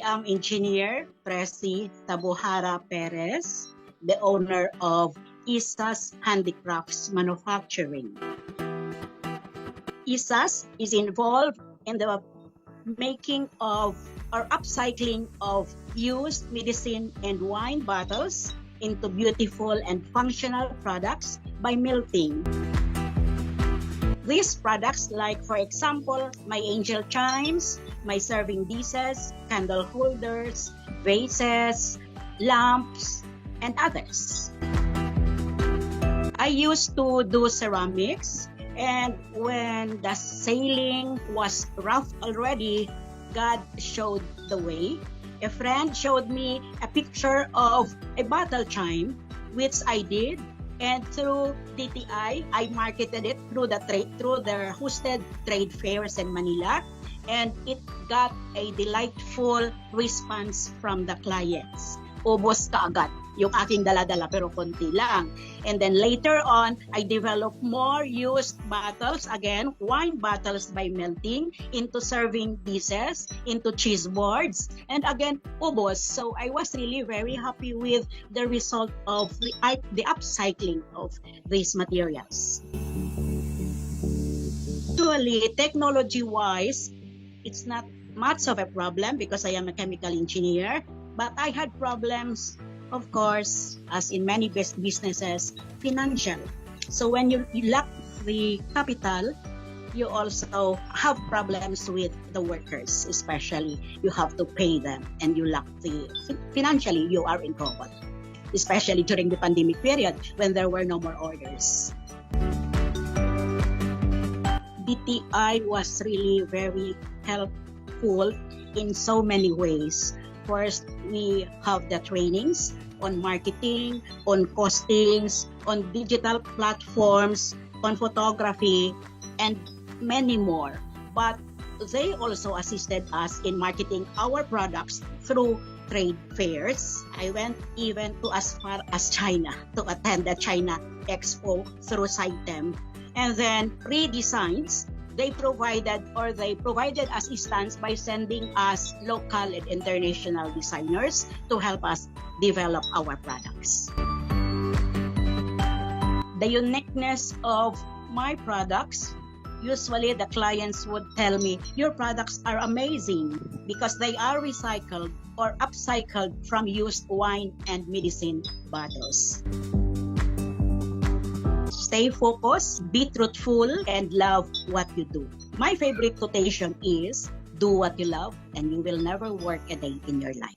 am engineer Precy Perez, the owner of Yssa'S Handicrafts Manufacturing. Yssa'S is involved in the making of or upcycling of used medicine and wine bottles into beautiful and functional products by melting. These products, like for example, my angel chimes, my serving dishes, candle holders, vases, lamps, and others. I used to do ceramics, and when the sailing was rough already, God showed the way. A friend showed me a picture of a bottle chime, which I did, and through DTI, I marketed it through the hosted trade fairs in Manila, and it got a delightful response from the clients. Ubos kaagad yung aking dala-dala pero konti lang. And then later on, I developed more used bottles, again, wine bottles by melting, into serving dishes, into cheese boards, and again, ubos. So I was really very happy with the result of the upcycling of these materials. Actually, technology-wise, it's not much of a problem because I am a chemical engineer, but I had problems, of course, as in many businesses, financial. So when you lack the capital, you also have problems with the workers, especially you have to pay them and you lack financially, you are in trouble, especially during the pandemic period when there were no more orders. DTI was really very helpful in so many ways. First, we have the trainings on marketing, on costings, on digital platforms, on photography, and many more. But they also assisted us in marketing our products through trade fairs. I went even to as far as China to attend the China Expo through SITEM. And then redesigns. They provided us assistance by sending us local and international designers to help us develop our products. The uniqueness of my products, usually the clients would tell me, your products are amazing because they are recycled or upcycled from used wine and medicine bottles. Stay focused, be truthful, and love what you do. My favorite quotation is, do what you love and you will never work a day in your life.